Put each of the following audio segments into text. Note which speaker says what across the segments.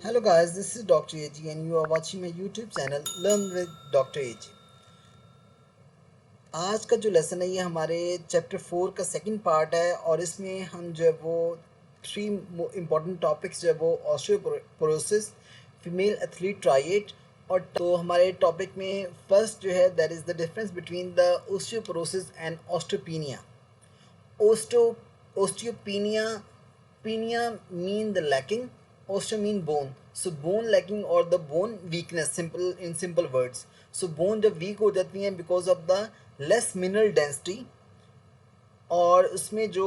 Speaker 1: Hello guys, this is Dr. AG and you are watching my YouTube channel Learn with Dr. AG। आज का जो lesson है ये हमारे चैप्टर 4 का सेकंड पार्ट है और इसमें हम जो है वो थ्री इम्पॉर्टेंट टॉपिक्स जो है वो ऑस्टियोपोरोसिस, फीमेल एथलीट ट्राइएट और तो हमारे टॉपिक में फर्स्ट जो है that is the difference between the osteoporosis and osteopenia. Osteo, osteopenia, penia mean the lacking, osteo mean bone. So bone lacking or the bone weakness, simple in simple words. So bone जब weak हो जाती हैं because of the less mineral density और उसमें जो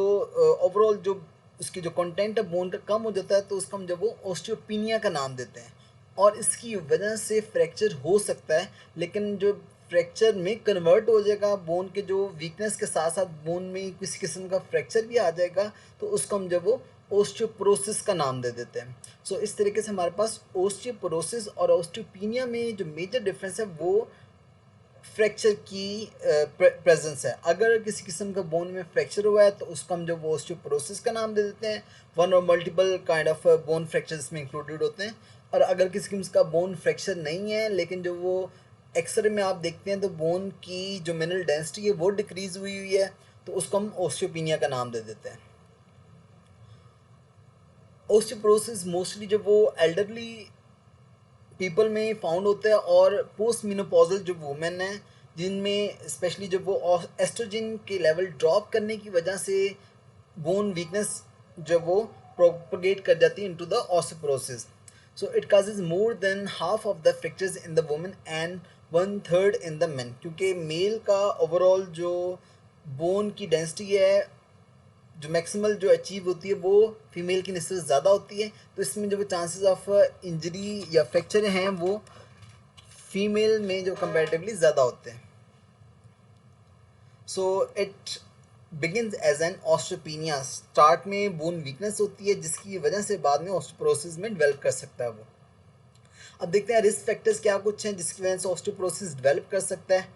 Speaker 1: overall जो उसकी जो कंटेंट है बोन का कम हो जाता है तो उसका हम जब वो ऑस्टियोपीनिया का नाम देते हैं और इसकी वजह से फ्रैक्चर हो सकता है, लेकिन जो फ्रैक्चर में कन्वर्ट हो जाएगा बोन के जो वीकनेस के साथ साथ बोन में किसी किस्म का फ्रैक्चर भी आ जाएगा तो उसको हम जब वो ओस्टियोपोरोसिस का नाम दे देते हैं। सो इस तरीके से हमारे पास ओस्टियोपोरोसिस और ऑस्टियोपीनिया में जो मेजर डिफरेंस है वो फ्रैक्चर की प्रेजेंस है। अगर किसी किस्म का बोन में फ्रैक्चर हुआ है तो उसको हम जो वो ऑस्टियोपोरोसिस का नाम दे देते हैं। वन और multiple kind of bone fractures में इंक्लूडेड होते हैं। और अगर किसी किस्म का बोन फ्रैक्चर नहीं है लेकिन जो वो एक्सरे में आप देखते हैं तो बोन की जो मिनरल डेंसिटी है वो डिक्रीज हुई हुई है तो उसको हम ऑस्टियोपीनिया का नाम दे देते हैं। ऑस्टियोपोरोसिस मोस्टली जब वो एल्डरली पीपल में फाउंड होता है और पोस्ट मिनोपॉजल जो वुमेन है जिनमें स्पेशली जब वो एस्ट्रोजन के लेवल ड्रॉप करने की वजह से बोन वीकनेस जब वो प्रोपगेट कर जाती है into the osteoporosis. So it causes more than half of the fractures in the women and one third in the main, क्योंकि मेल का ओवरऑल जो बोन की डेंसिटी है जो मैक्सिमल जो अचीव होती है वो फीमेल की निस्बत ज़्यादा होती है तो इसमें जो चांसेस ऑफ इंजरी या फ्रैक्चर हैं वो फीमेल में जो कंपैरेटिवली ज़्यादा होते हैं। So it begins as an osteopenia, start में बोन वीकनेस होती है जिसकी वजह से बाद में ऑस्टियोपोरोसिस में डेवलप कर सकता है वो। अब देखते हैं रिस्क फैक्टर्स क्या कुछ हैं जिसकी वजह से ऑस्टियोपोरोसिस डेवलप कर सकता है।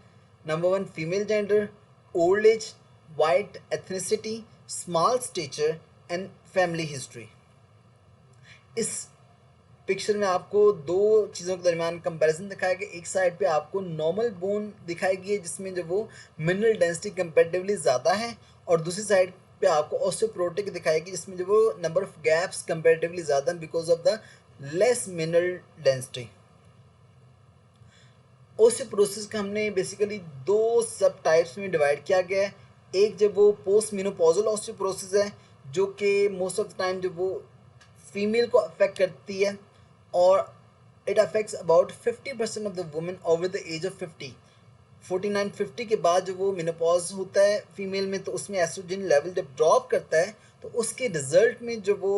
Speaker 1: Number one, female gender, old age, white ethnicity, small stature and family history. इस पिक्चर में आपको दो चीज़ों के दरमियान कंपैरिजन दिखाया गया। एक साइड पे आपको नॉर्मल बोन दिखाई गई है जिसमें जो वो मिनरल डेंसिटी कंपेरेटिवली ज़्यादा है और दूसरी साइड पे आपको ऑस्टियोपोरोटिक दिखाएगी जिसमें जो वो नंबर ऑफ गैप्स कंपेरेटिवली ज़्यादा because of the less mineral density. Osteoporosis का हमने बेसिकली दो सब टाइप्स में डिवाइड किया गया है। एक जब वो पोस्ट मेनोपॉजल ऑस्टियोपोरोसिस है जो कि मोस्ट ऑफ द टाइम जब वो फीमेल को अफेक्ट करती है और it affects about 50% of the women over the age of 50। 49-50 के बाद जब वो मेनोपॉज होता है फीमेल में तो उसमें एस्ट्रोजन लेवल जब ड्रॉप करता है तो उसके रिजल्ट में जो वो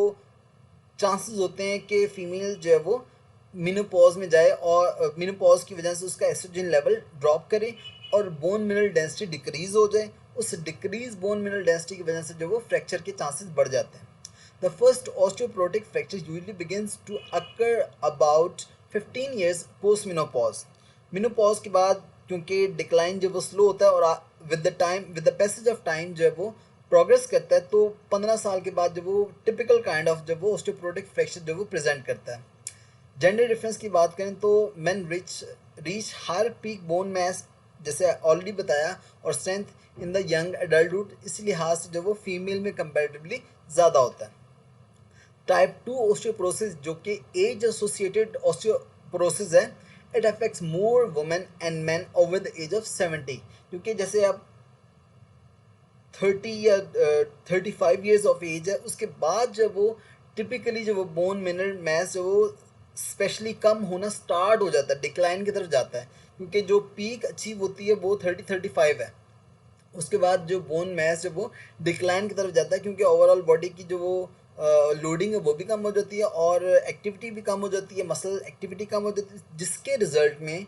Speaker 1: चांसेस होते हैं कि फीमेल जो है वो मिनोपॉज में जाए और मिनोपॉज की वजह से उसका एस्ट्रोजन लेवल ड्रॉप करे और बोन मिनरल डेंसिटी डिक्रीज हो जाए। उस डिक्रीज बोन मिनरल डेंसिटी की वजह से जो वो फ्रैक्चर के चांसेस बढ़ जाते हैं। The first osteoporotic fracture usually begins to occur about 15 years post menopause. Menopause के बाद क्योंकि डिक्लाइन जब वो स्लो होता है और with the passage of time जो है वो प्रोग्रेस करता है तो 15 साल के बाद जब वो टिपिकल काइंड ऑफ जब वो ऑस्टियोपोरोटिक फ्रैक्चर जो वो प्रेजेंट करता है। जेंडर डिफरेंस की बात करें तो men reach higher peak bone mass जैसे ऑलरेडी बताया और strength in the young adulthood, इस लिहाज से जो वो फीमेल में कंपैरेटिवली ज़्यादा होता है। टाइप 2 ऑस्टियोपोरोसिस जो कि एज एसोसिएटेड ऑस्टियोपोरोसिस है, it affects more women and men over the age of 70, क्योंकि जैसे आप 30 या 35 years ऑफ एज है उसके बाद जब वो टिपिकली जो वो बोन मिनरल मैस जो वो स्पेशली कम होना स्टार्ट हो जाता है, डिक्लाइन की तरफ जाता है, क्योंकि जो पीक अचीव होती है वो 30-35 है। उसके बाद जो बोन मैस है वो डिक्लाइन की तरफ जाता है क्योंकि ओवरऑल बॉडी की जो वो लोडिंग है वो भी कम हो जाती है और एक्टिविटी भी कम हो जाती है, मसल एक्टिविटी कम हो जाती है जिसके रिजल्ट में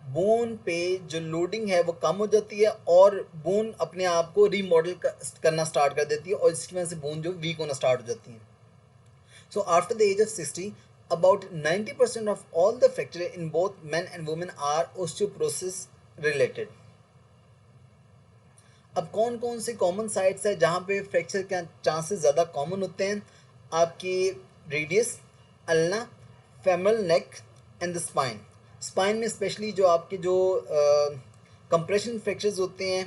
Speaker 1: बोन पे जो लोडिंग है वो कम हो जाती है और बोन अपने आप को रीमॉडल करना स्टार्ट कर देती है और इसकी वजह से बोन जो वीक होना स्टार्ट हो जाती है। So after the age of 60 about 90% of all the fracture in both men and women are osteoporosis related। अब कौन कौन से कॉमन साइट्स है जहाँ पे फ्रैक्चर के चांसेस ज़्यादा कॉमन होते हैं? आपकी radius, ulna, femoral neck and the spine. Spine में स्पेशली जो आपके जो कंप्रेशन फ्रैक्चर्स होते हैं,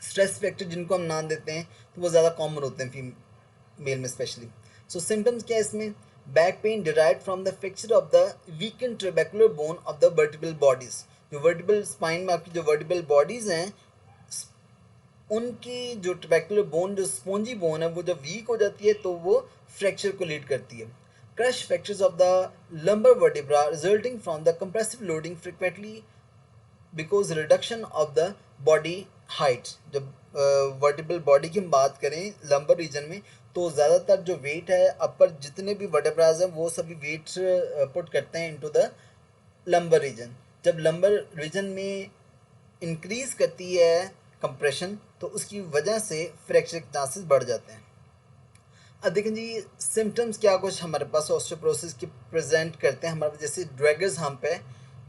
Speaker 1: स्ट्रेस फ्रैक्चर जिनको हम नाम देते हैं, तो वो ज़्यादा कॉमन होते हैं फीमेल में स्पेशली. सो सिम्टम्स क्या है इसमें? Back pain derived from the fracture of the weakened trabecular bone of the vertebral bodies. जो वर्टिब्रल स्पाइन में आपकी जो वर्टिब्रल बॉडीज़ हैं, उनकी जो ट्रेबेकुलर बोन, जो स्पॉन्जी बोन है, वो जब वीक हो जाती है तो वो फ्रैक्चर को लीड करती है. Crush fractures of the lumbar vertebra resulting from the compressive loading frequently because reduction of the body height. जब वर्टिब्रल बॉडी की हम बात करें लंबर रीजन में, तो ज़्यादातर जो वेट है अपर जितने भी वर्टिब्राज हैं वो सभी वेट पुट करते हैं इनटू द लंबर रीजन. जब लंबर रीजन में इंक्रीज करती है कंप्रेशन, तो उसकी वजह से फ्रैक्चर के चांसेस बढ़ जाते हैं. अब देखें जी, सिम्टम्स क्या कुछ हमारे पास ऑस्टियोपोरोसिस के प्रेजेंट करते हैं हमारे, जैसे ड्रैगर्स हम्प है,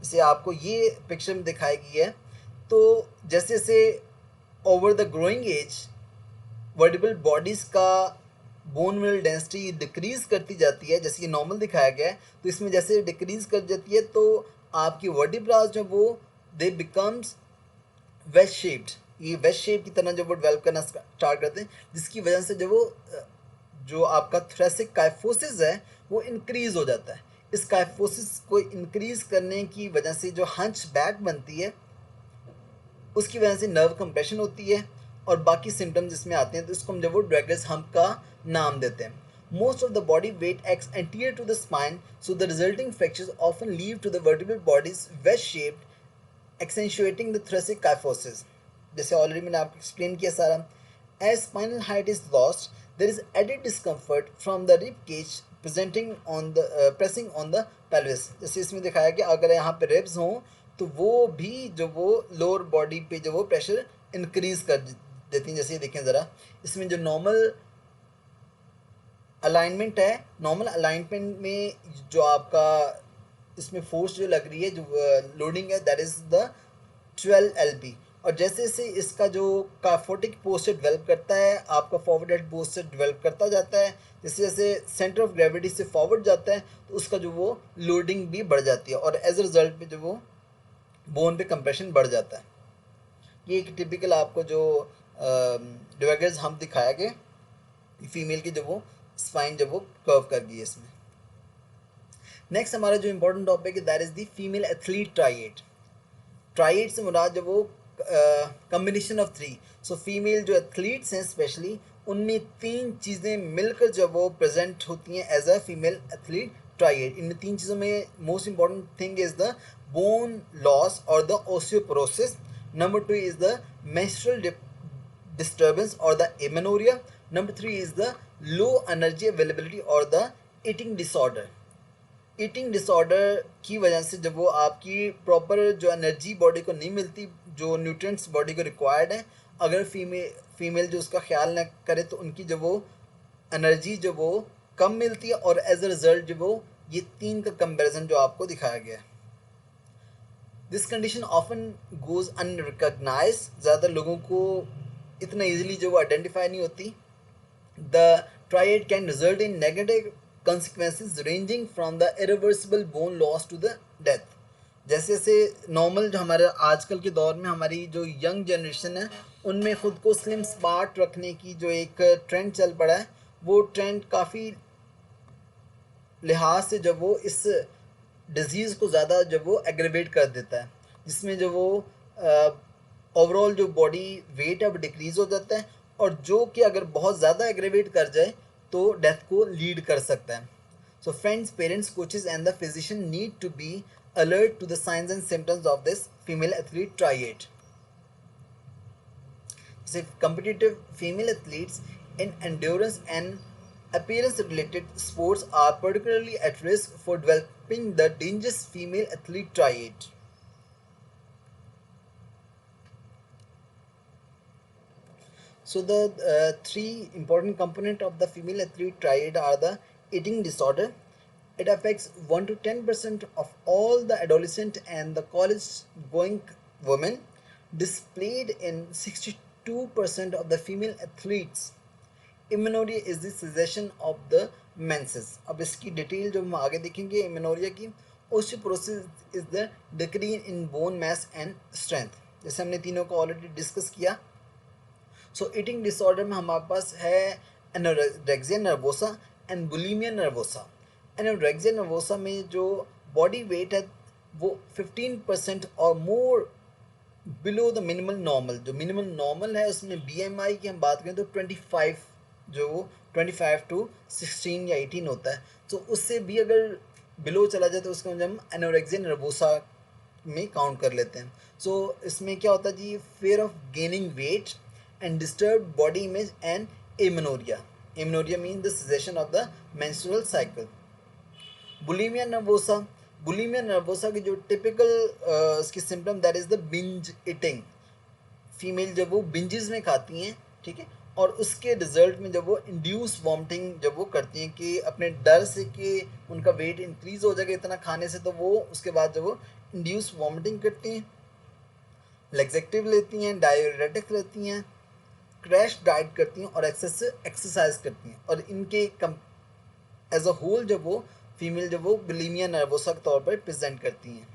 Speaker 1: जैसे आपको ये पिक्चर में दिखाई गई है. तो जैसे जैसे over the growing age vertebral bodies का बोन मिनरल डेंसिटी डिक्रीज़ करती जाती है, जैसे ये नॉर्मल दिखाया गया है, तो इसमें जैसे डिक्रीज़ कर जाती है तो आपकी वर्टिब्राज जो वो दे बिकम्स वेस्ट शेप्ड. ये वेस्ट शेप की तरह जब वो डेवलप करना स्टार्ट करते हैं, जिसकी वजह से जब वो जो आपका थोरेसिक काइफोसिस है वो इंक्रीज़ हो जाता है. इस काइफोसिस को इंक्रीज़ करने की वजह से जो हंच बैक बनती है, उसकी वजह से नर्व कंप्रेशन होती है और बाकी सिम्टम्स इसमें आते हैं. तो इसको हम जब वो ड्रैगर्स हम्प का नाम देते हैं. Most of the body weight acts anterior to the spine, so the resulting fractures often lead to the vertebral bodies wedge-shaped, accentuating the thoracic kyphosis. जैसे ऑलरेडी मैंने आपको एक्सप्लेन किया सारा. As spinal height is lost, there is added discomfort from the rib cage presenting on the pressing on the pelvis. जैसे इसमें दिखाया कि अगर यहाँ पे रिब्स हों तो वो भी जो वो लोअर बॉडी पे जो वो प्रेशर इंक्रीज कर देती हैं. जैसे ये देखें ज़रा, इसमें जो नॉर्मल अलाइनमेंट है, नॉर्मल अलाइनमेंट में जो आपका इसमें फोर्स जो लग रही है, जो लोडिंग है, दैट इज़ द 12 lb. और जैसे जैसे इसका जो काफोटिक पोस्चर डेवलप करता है, आपका फॉरवर्ड हेड पोस्चर डेवलप करता जाता है, जैसे जैसे सेंटर ऑफ ग्रेविटी से फॉरवर्ड जाता है तो उसका जो वो लोडिंग भी बढ़ जाती है और एज अ रिजल्ट में जो वो बोन पे कंप्रेशन बढ़ जाता है. ये एक टिपिकल आपको जो ड्रैगर्स हम्प दिखाया गया, फीमेल की जब वो स्पाइन जब वो कर्व कर गई है इसमें. नेक्स्ट हमारा जो इम्पोर्टेंट टॉपिक है that is the female athlete triad. Triad से मुराद जब वो कम्बिनेशन ऑफ 3. सो फीमेल जो एथलीट्स हैं स्पेशली, उनमें 3 चीज़ें मिलकर जब वो प्रेजेंट होती हैं as a female athlete triad. इनमें 3 चीज़ों में most important thing is the bone loss और the osteoporosis. Number 2 is the menstrual disturbance or the amenorrhea. Number 3 is the low energy availability or the eating disorder. Eating disorder की वजह से जब वो आपकी प्रॉपर जो एनर्जी बॉडी को नहीं मिलती, जो न्यूट्रिएंट्स बॉडी को रिक्वायर्ड है, अगर फीमेल जो उसका ख्याल न करे तो उनकी जब वो एनर्जी जो वो कम मिलती है और एज अ रिजल्ट जो वो ये 3 का कंपैरिजन जो आपको दिखाया गया है. This condition often goes unrecognised. ज़्यादा लोगों को इतना ईजिली जो वो आइडेंटिफाई नहीं होती. The triad can result in negative consequences ranging from the irreversible bone loss to the death. जैसे जैसे नॉर्मल जो हमारे आजकल के दौर में हमारी जो यंग जनरेशन है, उनमें ख़ुद को स्लिम स्मार्ट रखने की जो एक ट्रेंड चल पड़ा है, वो ट्रेंड काफ़ी लिहाज से जब वो इस डिज़ीज़ को ज़्यादा जब वो एग्रेवेट कर देता है, जिसमें जो वो ओवरऑल जो बॉडी वेट है वो डिक्रीज़ हो जाता है और जो कि अगर बहुत ज़्यादा एग्रेवेट कर जाए तो डेथ को लीड कर सकता है. So friends, parents, coaches and the physician need to be alert to the signs and symptoms of this female athlete triad. जैसे competitive female athletes in endurance and appearance related sports are particularly at risk for developing the dangerous female athlete triad. So the 3 important components of the female athlete triad are the eating disorder. It affects 1 to 10% of all the adolescent and the college going women, displayed in 62% of the female athletes. Amenorrhoea is the cessation of the menses. अब इसकी detail जो हम आगे देखेंगे amenorrhoea की। Osteoporosis is the decrease in bone mass and strength, जैसे हमने तीनों को ऑलरेडी डिस्कस किया। सो ईटिंग डिसऑर्डर में हमारे पास है anorexia nervosa and bulimia nervosa. Anorexia nervosa में जो बॉडी वेट है वो 15% और मोर बिलो द मिनिमल नॉर्मल। जो मिनिमल नॉर्मल है उसमें BMI की हम बात करें तो 25, जो 25 टू 16 या 18 होता है। तो उससे भी अगर बिलो चला जाए तो उसको हम एनोरेक्सिया नर्वोसा में काउंट कर लेते हैं। सो इसमें क्या होता है जी, fear of gaining weight and disturb body image and amenorrhoea. Amenorrhoea mean the cessation of the menstrual cycle. Bulimia nervosa, bulimia nervosa की जो टिपिकल इसकी symptom that is the binge eating. Female जब वो बिंजेस में खाती हैं, ठीक है, और उसके रिजल्ट में जब वो इंड्यूस वॉमिटिंग जब वो करती हैं कि अपने डर से कि उनका वेट इंक्रीज हो जाएगा इतना खाने से, तो वो उसके बाद जब वो इंड्यूस वॉमिटिंग करती हैं, लेग्जेक्टिव लेती हैं, डायरेटिक लेती हैं, क्रैश डाइट करती हैं और एक्सरसाइज करती हैं। और इनके एज अ होल जब वो फीमेल जब वो बुलिमिया नर्वोसा के तौर पर प्रेजेंट करती हैं।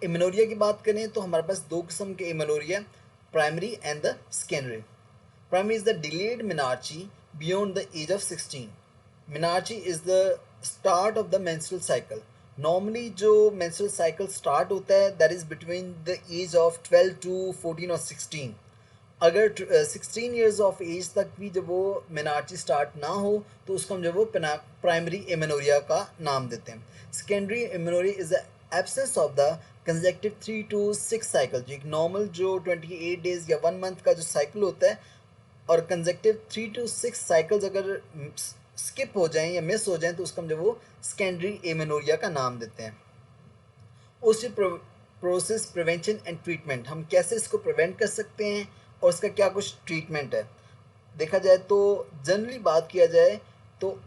Speaker 1: इम्यूनोरिया की बात करें तो हमारे पास दो किस्म के amenorrhoea, primary and the secondary. Primary is the delayed menarche beyond the age of 16। Menarche is the start of the menstrual cycle. Normally जो मेंस्ट्रुअल साइकिल स्टार्ट होता है that is between the age of 12 to 14 और 16। अगर 16 years of as तक भी जब वो मेनार्ची start ना हो तो उसको हम जब वो प्राइमरी एमेनोरिया का नाम देते हैं। Secondary amenorrhea is the absence of the consecutive 3 to 6 cycle. जो एक नॉर्मल जो 28 डेज या 1 मंथ का जो साइकिल होता है और कंजेक्टिव 3 to 6 साइकिल्स अगर स्किप हो जाएं या मिस हो जाएं तो उसको हम जब वो सेकेंडरी एमेनोरिया का नाम देते हैं। ओस्टियोपोरोसिस प्रिवेंशन एंड ट्रीटमेंट, हम कैसे इसको प्रिवेंट कर सकते हैं और इसका क्या कुछ ट्रीटमेंट है। देखा जाए तो जनरली बात किया जाए तो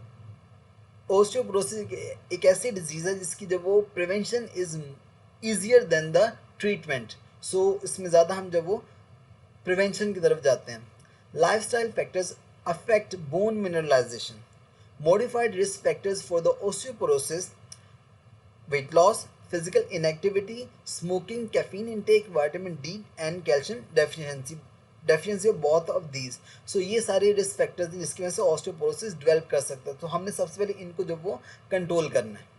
Speaker 1: ओस्टियोपोरोसिस एक ऐसी डिजीज़ है जिसकी जब वो prevention is easier than the treatment. So इसमें ज़्यादा हम जब वो प्रिवेंशन की तरफ जाते हैं। Lifestyle factors affect bone mineralization. Modified risk factors for the osteoporosis: weight loss, physical inactivity, smoking, caffeine intake, vitamin D and calcium deficiency of both of these। सो ये सारे रिस्क फैक्टर्स हैं जिसकी वजह से ऑस्टियोपोरोसिस डेवलप कर सकता है। तो हमने सबसे पहले इनको जब वो कंट्रोल करना है।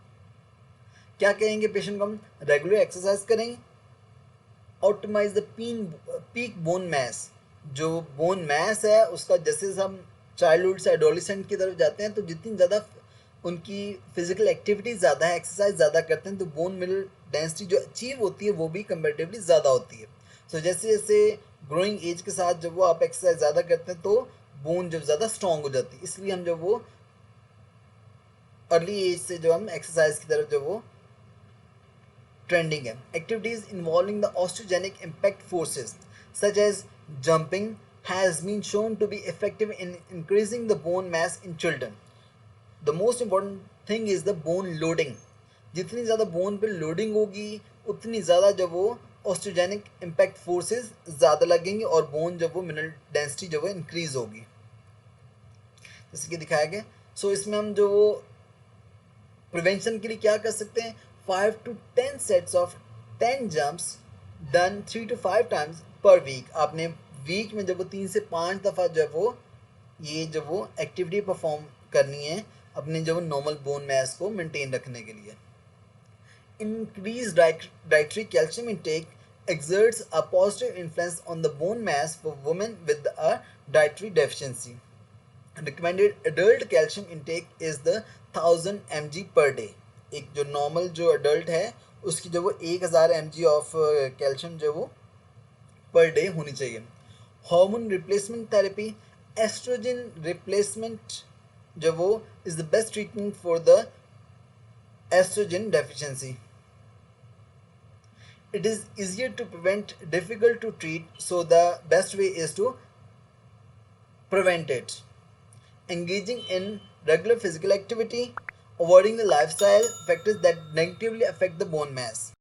Speaker 1: क्या कहेंगे पेशेंट को हम? रेगुलर एक्सरसाइज करेंगे, optimise the peak bone mass. जो बोन मैस है उसका जैसे हम चाइल्डहुड से एडोलिसेंट की तरफ जाते हैं तो जितनी ज़्यादा उनकी फिजिकल एक्टिविटी ज़्यादा है, एक्सरसाइज ज़्यादा करते हैं, तो बोन मिनरल डेंसिटी जो अचीव होती है वो भी कंपेरेटिवली ज़्यादा होती है। सो जैसे जैसे ग्रोइंग एज के साथ जब वो आप एक्सरसाइज ज़्यादा करते हैं तो बोन जब ज़्यादा स्ट्रॉन्ग हो जाती है। इसलिए हम जब वो अर्ली एज से जो हम एक्सरसाइज की तरफ जब वो ट्रेंडिंग है। Activities involving the osteogenic impact forces such as jumping has been shown to be effective in increasing the bone mass in children. The most important thing is the bone loading. जितनी ज़्यादा bone पे loading होगी उतनी ज़्यादा जब वो osteogenic impact forces ज़्यादा लगेंगे और बोन जब वो मिनरल डेंसिटी जब वो इंक्रीज होगी, जैसे कि दिखाया गया। सो इसमें हम जो प्रिवेंशन के लिए क्या कर सकते हैं? 5 to 10 sets of 10 jumps done 3 to 5 times per week. आपने वीक में जब वो 3 से 5 दफ़ा जब वो एक्टिविटी परफॉर्म करनी है अपने जब वो नॉर्मल बोन मैस को मेंटेन रखने के लिए। Increase dietary calcium intake exerts a positive influence on the bone mass for women with a dietary deficiency. Recommended adult calcium intake is the 1000 mg per day. एक जो normal जो adult है उसकी जो वो 1000 mg ऑफ कैल्शियम जो वो पर डे होनी चाहिए। Hormone replacement therapy, estrogen replacement जो वो is the best treatment for the estrogen deficiency. It is easier to prevent, difficult to treat, so the best way is to prevent it. Engaging in regular physical activity, avoiding the lifestyle factors that negatively affect the bone mass.